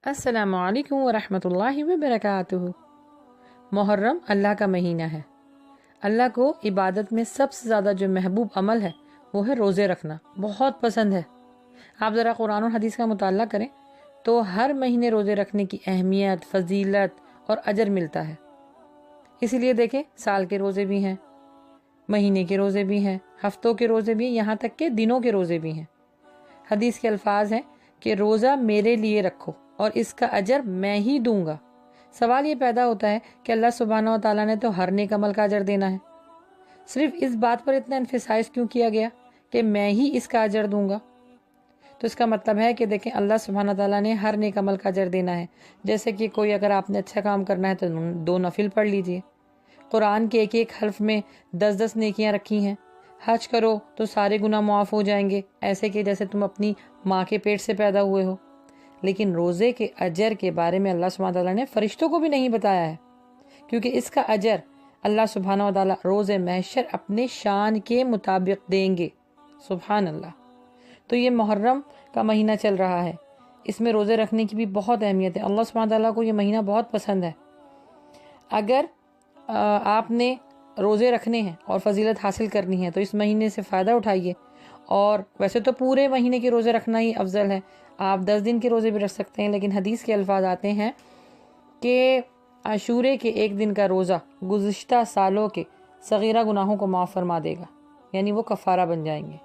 السلام علیکم ورحمۃ اللہ وبرکاتہ۔ محرم اللہ کا مہینہ ہے۔ اللہ کو عبادت میں سب سے زیادہ جو محبوب عمل ہے وہ ہے روزے رکھنا، بہت پسند ہے۔ آپ ذرا قرآن اور حدیث کا مطالعہ کریں تو ہر مہینے روزے رکھنے کی اہمیت، فضیلت اور اجر ملتا ہے۔ اسی لیے دیکھیں، سال کے روزے بھی ہیں، مہینے کے روزے بھی ہیں، ہفتوں کے روزے بھی ہیں، یہاں تک کہ دنوں کے روزے بھی ہیں۔ حدیث کے الفاظ ہیں کہ روزہ میرے لیے رکھو اور اس کا اجر میں ہی دوں گا۔ سوال یہ پیدا ہوتا ہے کہ اللہ سبحانہ و تعالیٰ نے تو ہر نیک عمل کا اجر دینا ہے، صرف اس بات پر اتنا ایمفیسائز کیوں کیا گیا کہ میں ہی اس کا اجر دوں گا؟ تو اس کا مطلب ہے کہ دیکھیں، اللہ سبحانہ و تعالیٰ نے ہر نیک عمل کا اجر دینا ہے۔ جیسے کہ کوئی اگر آپ نے اچھا کام کرنا ہے تو 2 نفل پڑھ لیجئے، قرآن کے ایک حرف میں 10 نیکیاں رکھی ہیں، حج کرو تو سارے گناہ معاف ہو جائیں گے، ایسے کہ جیسے تم اپنی ماں کے پیٹ سے پیدا ہوئے ہو۔ لیکن روزے کے اجر کے بارے میں اللہ سبحانہ تعالیٰ نے فرشتوں کو بھی نہیں بتایا ہے، کیونکہ اس کا اجر اللہ سبحانہ و تعالیٰ روز محشر اپنے شان کے مطابق دیں گے۔ سبحان اللہ۔ تو یہ محرم کا مہینہ چل رہا ہے، اس میں روزے رکھنے کی بھی بہت اہمیت ہے۔ اللہ سبحانہ تعالیٰ کو یہ مہینہ بہت پسند ہے۔ اگر آپ نے روزے رکھنے ہیں اور فضیلت حاصل کرنی ہے تو اس مہینے سے فائدہ اٹھائیے۔ اور ویسے تو پورے مہینے کے روزے رکھنا ہی افضل ہے، آپ 10 دن کے روزے بھی رکھ سکتے ہیں، لیکن حدیث کے الفاظ آتے ہیں کہ عاشورے کے ایک دن کا روزہ گزشتہ سالوں کے صغیرہ گناہوں کو معاف فرما دے گا، یعنی وہ کفارہ بن جائیں گے۔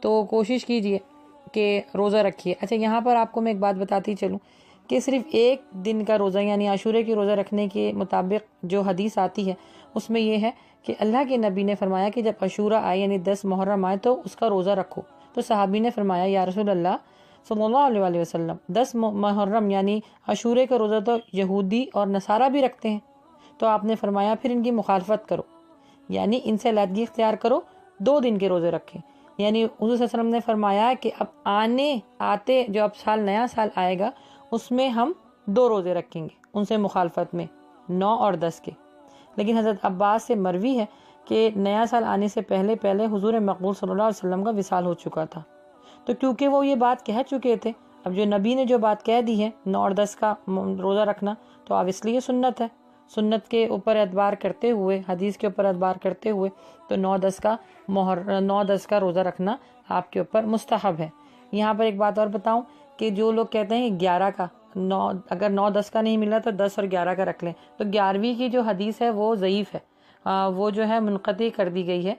تو کوشش کیجئے کہ روزہ رکھیے۔ اچھا، یہاں پر آپ کو میں ایک بات بتاتی چلوں کہ صرف ایک دن کا روزہ یعنی عاشورے کے روزہ رکھنے کے مطابق جو حدیث آتی ہے اس میں یہ ہے کہ اللہ کے نبی نے فرمایا کہ جب عاشورہ آئے یعنی 10 محرم آئے تو اس کا روزہ رکھو۔ تو صحابی نے فرمایا، یا رسول اللہ صلی اللہ علیہ وآلہ وسلم، 10 محرم یعنی عاشورے کا روزہ تو یہودی اور نصارہ بھی رکھتے ہیں۔ تو آپ نے فرمایا پھر ان کی مخالفت کرو، یعنی ان سے علیحدگی اختیار کرو، 2 دن کے روزے رکھیں۔ یعنی حضور صلی اللہ علیہ وسلم نے فرمایا کہ اب آتے جو اب سال نیا سال آئے گا اس میں ہم 2 روزے رکھیں گے، ان سے مخالفت میں 9 اور 10 کے۔ لیکن حضرت عباس سے مروی ہے کہ نیا سال آنے سے پہلے حضور مقبول صلی اللہ علیہ وسلم کا وصال ہو چکا تھا۔ تو کیونکہ وہ یہ بات کہہ چکے تھے، اب جو نبی نے جو بات کہہ دی ہے 9 اور 10 کا روزہ رکھنا، تو اب اس لیے سنت ہے، سنت کے اوپر اعتبار کرتے ہوئے، حدیث کے اوپر اعتبار کرتے ہوئے تو 9 10 کا روزہ رکھنا آپ کے اوپر مستحب ہے۔ یہاں پر ایک بات اور بتاؤں کہ جو لوگ کہتے ہیں 11 کا، اگر 9 10 کا نہیں ملا تو 10 اور 11 کا رکھ لیں، تو 11ویں کی جو حدیث ہے وہ ضعیف ہے، وہ جو ہے منقطع کر دی گئی ہے۔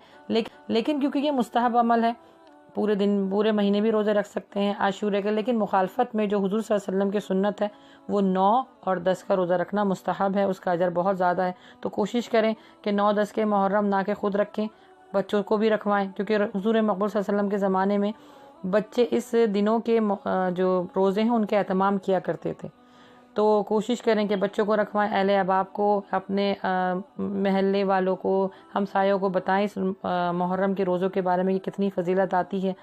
لیکن کیونکہ یہ مستحب عمل ہے، پورے دن پورے مہینے بھی روزے رکھ سکتے ہیں عاشورے کے، لیکن مخالفت میں جو حضور صلی اللہ علیہ وسلم کی سنت ہے وہ 9 اور 10 کا روزہ رکھنا مستحب ہے، اس کا اجر بہت زیادہ ہے۔ تو کوشش کریں کہ 9 10 کے محرم نہ کہ خود رکھیں، بچوں کو بھی رکھوائیں، کیونکہ حضور مقبول صلی اللہ علیہ وسلم کے زمانے میں بچے اس دنوں کے جو روزے ہیں ان کے اہتمام کیا کرتے تھے۔ تو کوشش کریں کہ بچوں کو رکھوائیں، اہل احباب کو، اپنے محلے والوں کو، ہمسایوں کو بتائیں اس محرم کے روزوں کے بارے میں کہ کتنی فضیلت آتی ہے،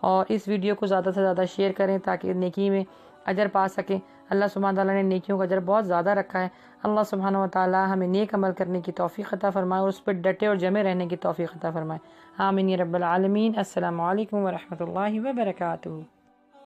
اور اس ویڈیو کو زیادہ سے زیادہ شیئر کریں تاکہ نیکی میں اجر پا سکیں۔ اللہ سبحانہ تعالیٰ نے نیکیوں کا اجر بہت زیادہ رکھا ہے۔ اللہ سبحانہ و تعالیٰ ہمیں نیک عمل کرنے کی توفیق عطا فرمائے اور اس پر ڈٹے اور جمے رہنے کی توفیق عطا فرمائے۔ آمین یا رب العالمین۔ السلام علیکم ورحمۃ اللہ وبرکاتہ۔